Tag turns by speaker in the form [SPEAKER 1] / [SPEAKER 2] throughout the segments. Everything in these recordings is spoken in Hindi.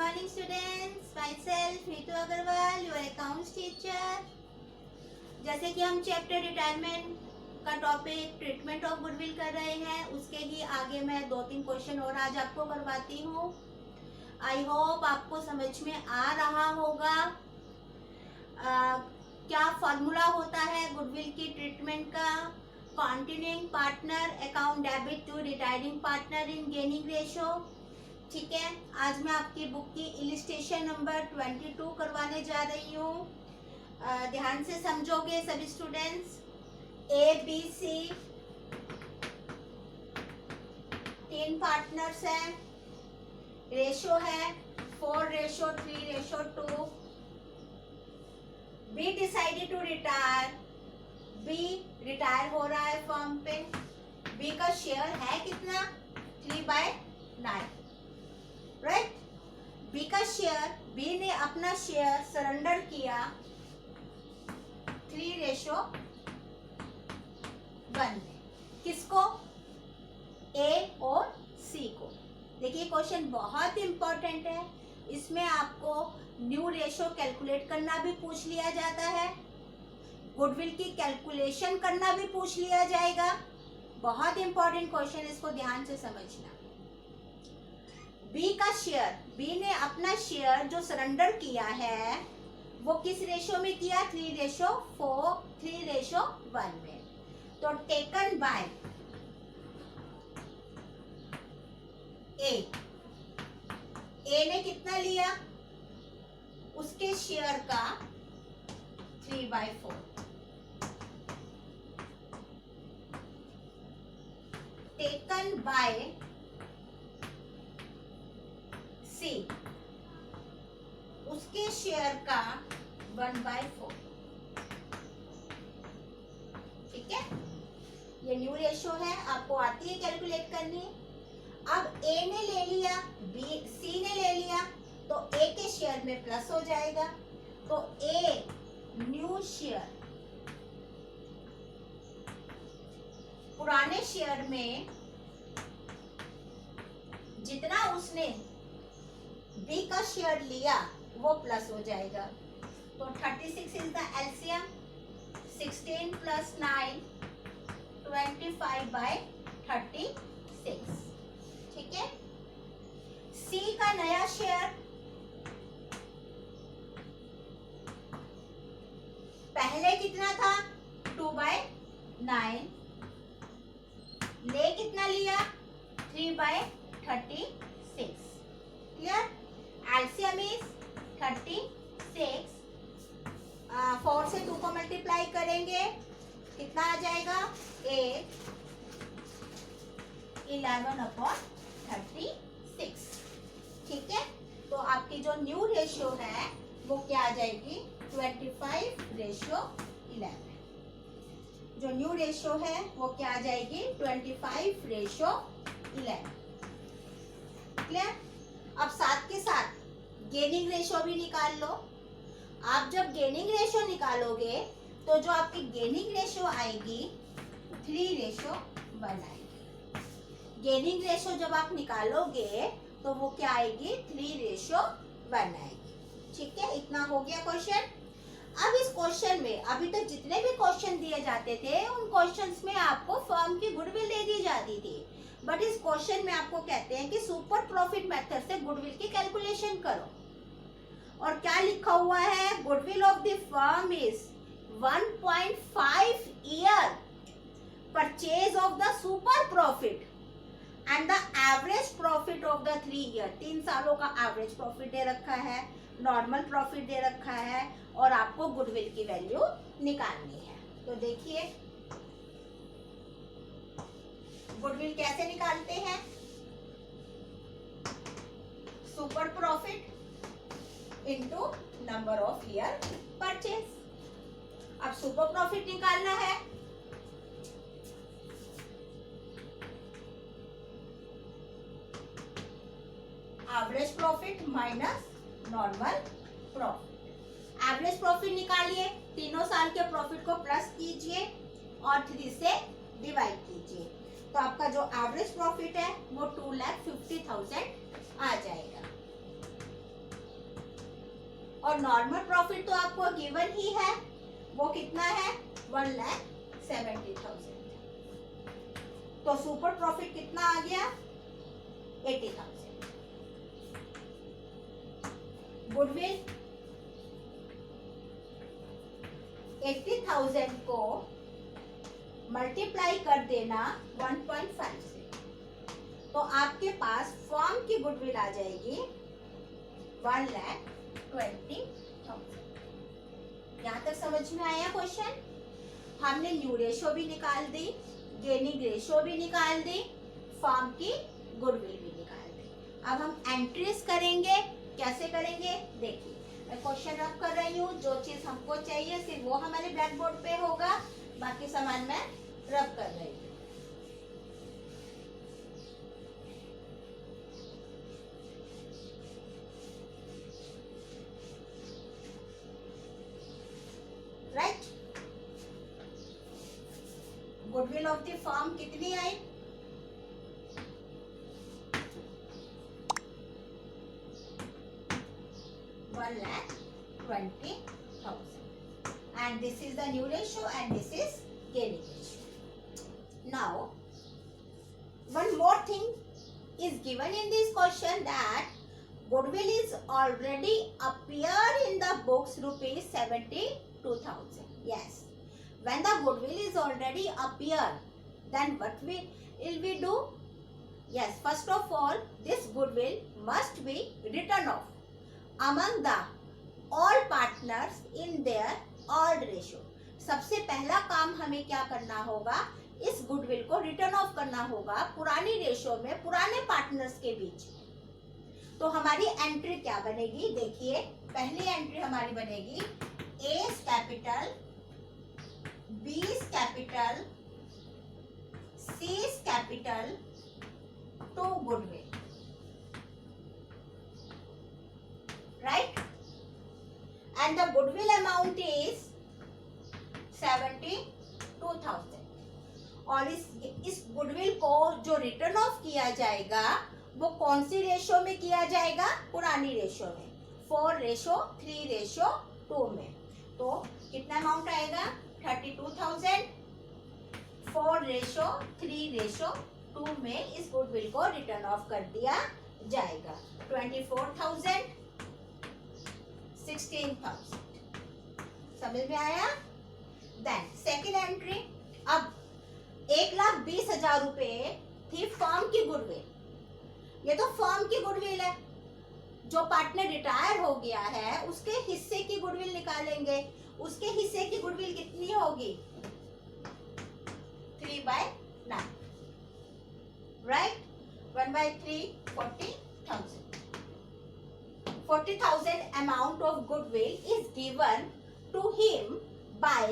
[SPEAKER 1] morning students, myself Ritu Agarwal, your accounts teacher। जैसे कि हम चैप्टर रिटायरमेंट का टॉपिक ट्रीटमेंट ऑफ गुडविल कर रहे हैं, उसके ही आगे मैं 2-3 क्वेश्चन और आज आपको करवाती हूँ। आई होप आपको समझ में आ रहा होगा क्या फॉर्मूला होता है गुडविल की ट्रीटमेंट का। Continuing partner account debit to retiring partner in gaining ratio. ठीक है, आज मैं आपकी बुक की इलिस्ट्रेशन नंबर 22 करवाने जा रही हूँ। ध्यान से समझोगे सभी स्टूडेंट्स। ABC 3 पार्टनर्स हैं, रेशो है 4:3:2। B decided to retire, B retire हो रहा है फर्म पे। बी का शेयर है कितना? 3/9, राइट। बी का शेयर, बी ने अपना शेयर सरेंडर किया 3:1 में। किसको? ए और सी को। देखिए क्वेश्चन बहुत इंपॉर्टेंट है, इसमें आपको न्यू रेशो कैलकुलेट करना भी पूछ लिया जाता है, गुडविल की कैलकुलेशन करना भी पूछ लिया जाएगा। बहुत इंपॉर्टेंट क्वेश्चन, इसको ध्यान से समझना। बी का शेयर, बी ने अपना शेयर जो सरेंडर किया है वो किस रेशो में किया? 3:1 में। तो टेकन बाय ए ने कितना लिया? उसके शेयर का 3/4। टेकन बाय सी, उसके शेयर का 1/4। ठीक है, ये न्यू रेशो है, आपको आती है कैलकुलेट करनी। अब ए ने ले लिया, बी सी ने ले लिया, तो ए के शेयर में प्लस हो जाएगा। तो ए न्यू शेयर, पुराने शेयर में जितना उसने बी का शेयर लिया वो प्लस हो जाएगा। तो 36 इज द एलसीएम। 16 + 9 25/36। ठीक है। सी का नया शेयर, पहले कितना था? 2/9। ले कितना लिया? 3/36। क्लियर? LCM is 36। 4 से 2 को मल्टीप्लाई करेंगे, कितना आ जाएगा? 11/36। ठीक है, तो आपकी जो न्यू रेशियो है वो क्या आ जाएगी? 25:11। जो न्यू रेशियो है वो क्या आ जाएगी? 25:11। क्लियर? अब साथ के साथ गेनिंग रेशो भी निकाल लो। आप जब गेनिंग रेशो निकालोगे तो जो आपकी गेनिंग रेशो आएगी 3:1 आएगी। गेनिंग रेशो जब आप निकालोगे तो वो क्या आएगी? 3:1 आएगी। ठीक है, इतना हो गया क्वेश्चन। अब इस क्वेश्चन में अभी तक जितने भी क्वेश्चन दिए जाते थे उन क्वेश्चंस में आपको फर्म की गुडविल दे दी जाती थी, बट इस क्वेश्चन में आपको कहते हैं कि सुपर प्रॉफिट मेथड से गुडविल की कैलकुलेशन करो। और क्या लिखा हुआ है? Goodwill of the firm is 1.5 year purchase of the super profit and the average profit of the 3 year. 3 सालों का एवरेज प्रॉफिट दे रखा है, नॉर्मल प्रॉफिट दे रखा है, और आपको गुडविल की वैल्यू निकालनी है। तो देखिए गुडविल कैसे निकालते हैं? Super profit into number of year purchase. अब सुपर प्रॉफिट निकालना है, average profit minus normal profit. Average profit निकालिए, तीनों साल के प्रॉफिट को प्लस कीजिए और 3 से डिवाइड कीजिए, तो आपका जो एवरेज प्रॉफिट है वो 2,50,000 आ जाएगा। और नॉर्मल प्रॉफिट तो आपको गिवन ही है, वो कितना है 1,70,000। तो सुपर प्रॉफिट कितना आ गया 80,000। गुडविल 80,000 को मल्टीप्लाई कर देना 1.5 से, तो आपके पास फर्म की गुडविल आ जाएगी 1,20,000। यहाँ तक समझ में आया क्वेश्चन? हमने न्यू रेशो भी निकाल दी, गेनिंग रेशो भी निकाल दी, फर्म की गुडविल भी निकाल दी। अब हम एंट्रीज करेंगे, कैसे करेंगे देखिए। मैं क्वेश्चन रब कर रही हूँ, जो चीज हमको चाहिए सिर्फ वो हमारे ब्लैक बोर्ड पे होगा, बाकी सामान मैं रब कर रही हूँ। Right, goodwill of the firm कितनी आई 1,20,000, and this is the new ratio and this is gaining ratio. Now one more thing is given in this question, that goodwill is already appeared in the books rupees 72,000. Yes, when the goodwill is already appeared, then what will we do? Yes, first of all, this goodwill must be written off among the all partners in their all ratio. सबसे पहला काम हमें क्या करना होगा, इस गुडविल को रिटर्न ऑफ करना होगा पुरानी रेशो में, पुराने पार्टनर्स के बीच। तो हमारी एंट्री क्या बनेगी देखिए, पहली एंट्री हमारी बनेगी A's capital, B's capital, C's capital to goodwill. Right, and the goodwill amount is 72,000। और इस गुडविल को जो रिटर्न ऑफ किया जाएगा वो कौन सी रेशो में किया जाएगा, पुरानी रेशो में, 4:3:2 में। तो कितना अमाउंट आएगा 32,000, 4:3:2 में इस गुडविल को रिटर्न ऑफ कर दिया जाएगा। 24,000, 16,000। समझ में आया? देन सेकेंड एंट्री, अब 1,20,000 रुपए थी फर्म की गुडविल। ये तो फर्म की गुडविल है, जो पार्टनर रिटायर हो गया है उसके हिस्से की गुडविल निकालेंगे। उसके हिस्से की गुडविल कितनी होगी 3/9। Right, 1/3 40,000। 40,000 amount of goodwill is given to him by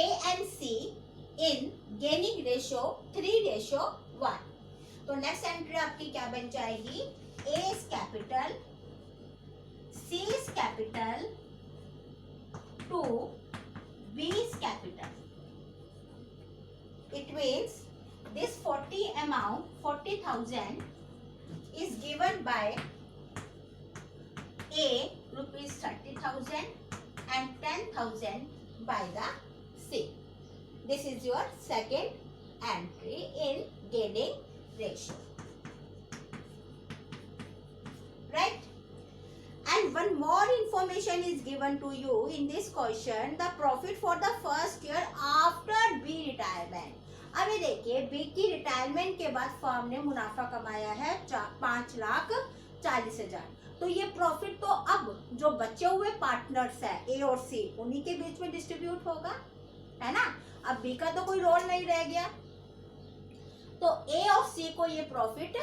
[SPEAKER 1] A and C in gaining ratio 3:1। तो नेक्स्ट एंट्री आपकी क्या बन जाएगी, A's capital, C's capital to B's capital. It means this 40,000 is given by A rupees 30,000 and 10,000 by the C. This is your second entry in gaining ratio. Right? And one more information is given to you in this question, the profit for the first year after B retirement. अभी देखिए, बी की रिटायरमेंट के बाद फर्म ने मुनाफा कमाया है 5,40,000। तो ये प्रॉफिट तो अब जो बचे हुए पार्टनर्स है ए और सी, उन्हीं के बीच में डिस्ट्रीब्यूट होगा, है ना। अब बी का तो कोई रोल नहीं रह गया, तो ए और सी को ये प्रॉफिट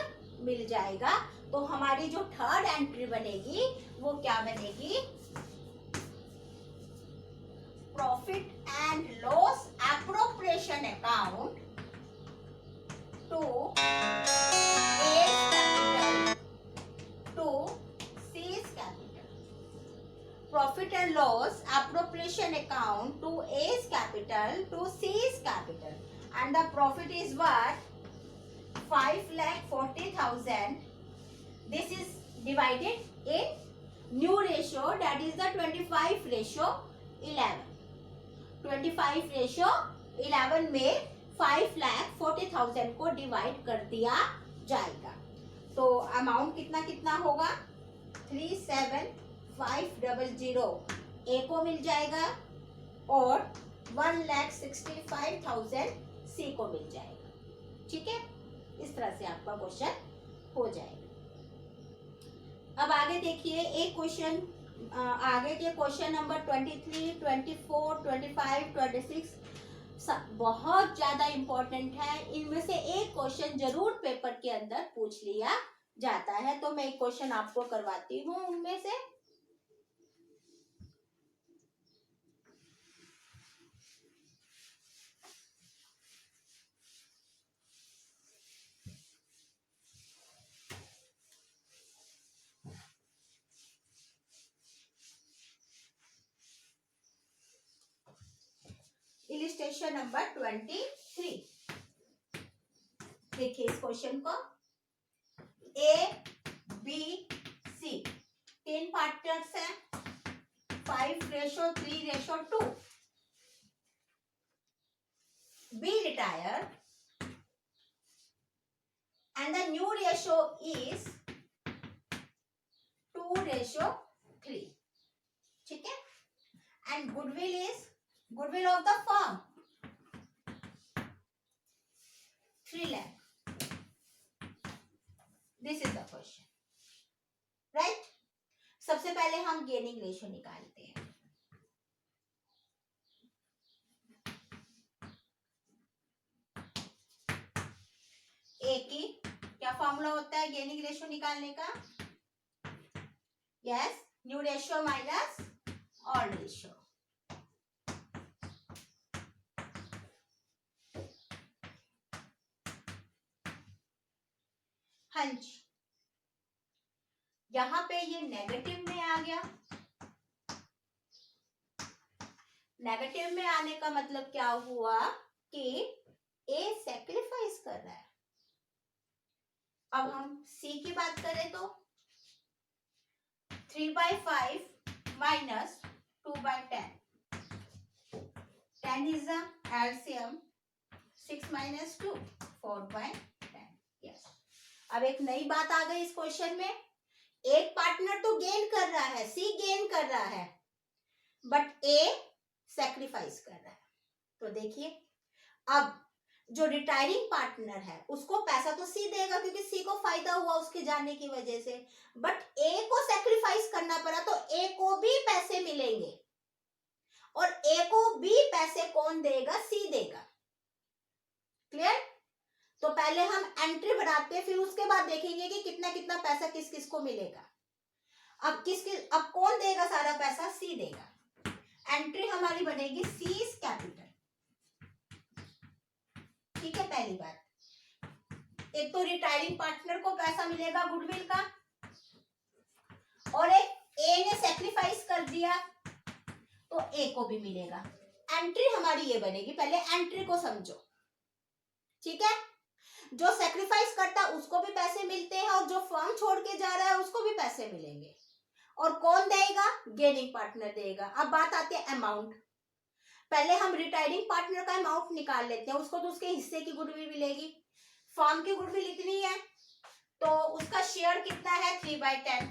[SPEAKER 1] मिल जाएगा। तो हमारी जो थर्ड एंट्री बनेगी वो क्या बनेगी, profit and loss appropriation account to A's capital to C's capital. Profit and loss appropriation account to A's capital to C's capital, and the profit is what 5,40,000. This is divided in new ratio that is the 25:11. 25:11 में 5,40,000 को डिवाइड कर दिया जाएगा. तो अमाउंट कितना कितना होगा? 37,500 ए को मिल जाएगा और 1,65,000 सी को मिल जाएगा. ठीक है, इस तरह से आपका क्वेश्चन हो जाएगा. अब आगे देखिए, एक क्वेश्चन आगे के क्वेश्चन नंबर 23, 24, 25, 26 बहुत ज्यादा इंपॉर्टेंट है. इनमें से एक क्वेश्चन जरूर पेपर के अंदर पूछ लिया जाता है. तो मैं एक क्वेश्चन आपको करवाती हूँ उनमें से. Illustration number 23. देखिए इस क्वेश्चन को. ए बी सी 10 पार्टनर्स हैं, 5:3:2. B retire and the new ratio is 2:3. ठीक है, and goodwill of the firm 3 lakh. This is the question, right? सबसे पहले हम गेनिंग रेशियो निकालते हैं. ए की क्या फॉर्मूला होता है गेनिंग रेशियो निकालने का? Yes, new ratio minus old ratio. हाँ जी, यहां पे ये नेगेटिव में आ गया. नेगेटिव में आने का मतलब क्या हुआ कि ए सैक्रिफाइस कर रहा है. अब हम सी की बात करें तो 3/5 minus 2/10. 10 is the LCM. 6 minus 2 4/10. Yes. अब एक नई बात आ गई इस क्वेश्चन में. एक पार्टनर तो गेन कर रहा है, सी गेन कर रहा है, बट ए सैक्रिफाइस कर रहा है. तो देखिए, अब जो रिटायरिंग पार्टनर है उसको पैसा तो सी देगा क्योंकि सी को फायदा हुआ उसके जाने की वजह से, बट ए को सैक्रिफाइस करना पड़ा तो ए को भी पैसे मिलेंगे. और ए को भी पैसे कौन देगा? सी देगा. क्लियर? तो पहले हम एंट्री बनाते हैं, फिर उसके बाद देखेंगे कि कितना कितना पैसा किस किस को मिलेगा. अब अब कौन देगा सारा पैसा? सी देगा. एंट्री हमारी बनेगी सीज कैपिटल. ठीक है, पहली बात. एक तो रिटायरिंग पार्टनर को पैसा मिलेगा गुडविल का, और एक ए ने सैक्रिफाइस कर दिया तो ए को भी मिलेगा. एंट्री हमारी ये बनेगी. पहले एंट्री को समझो. ठीक है, जो सैक्रिफाइस करता है उसको भी पैसे मिलते हैं और जो फर्म छोड़ के जा रहा है उसको भी पैसे मिलेंगे. और कौन देगा? गेनिंग पार्टनर देगा. अब बात आती है अमाउंट. पहले हम रिटायरिंग पार्टनर का अमाउंट निकाल लेते हैं. उसको तो उसके हिस्से की गुडविल मिलेगी. फर्म की गुडविल इतनी है तो उसका शेयर कितना है? 3/10,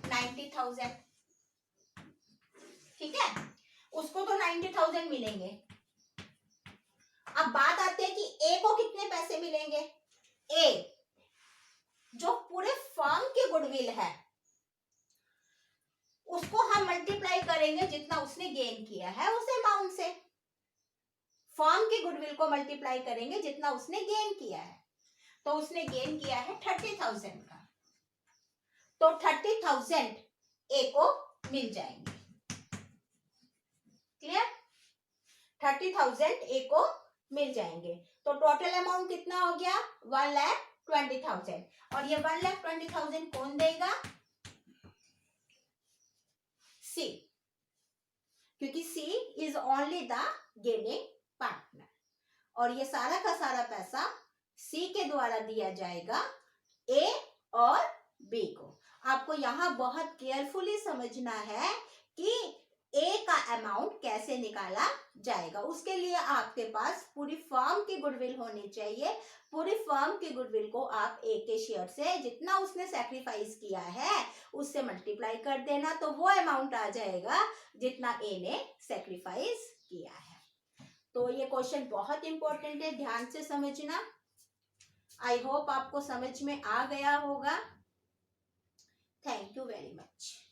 [SPEAKER 1] 90,000. ठीक है, उसको तो 90,000 मिलेंगे. अब बात आती है कि ए को कितने पैसे मिलेंगे. ए जो पूरे फर्म की गुडविल है उसको हम मल्टीप्लाई करेंगे जितना उसने गेन किया है उस अमाउंट से. फर्म की गुडविल को मल्टीप्लाई करेंगे जितना उसने गेन किया है. तो उसने गेन किया है 30,000 का, तो 30,000 ए को मिल जाएंगे. क्लियर? 30,000 ए को मिल जाएंगे. तो टोटल अमाउंट कितना हो गया? 1,20,000. और ये 1,20,000 कौन देगा? सी, क्योंकि C is only the gaining partner. और ये सारा का सारा पैसा सी के द्वारा दिया जाएगा ए और बी को. आपको यहाँ बहुत केयरफुली समझना है कि ए का अमाउंट कैसे निकाला जाएगा। उसके लिए आपके पास पूरी फर्म की गुडविल होनी चाहिए। पूरी फर्म की गुडविल को आप ए के शेयर से जितना उसने सैक्रिफाइस किया है उससे मल्टीप्लाई कर देना, तो वो अमाउंट आ जाएगा जितना ए ने सैक्रिफाइस किया है। तो ये क्वेश्चन बहुत इंपॉर्टेंट है, ध्यान से समझना। आई होप आपको समझ में आ गया होगा। Thank you very much.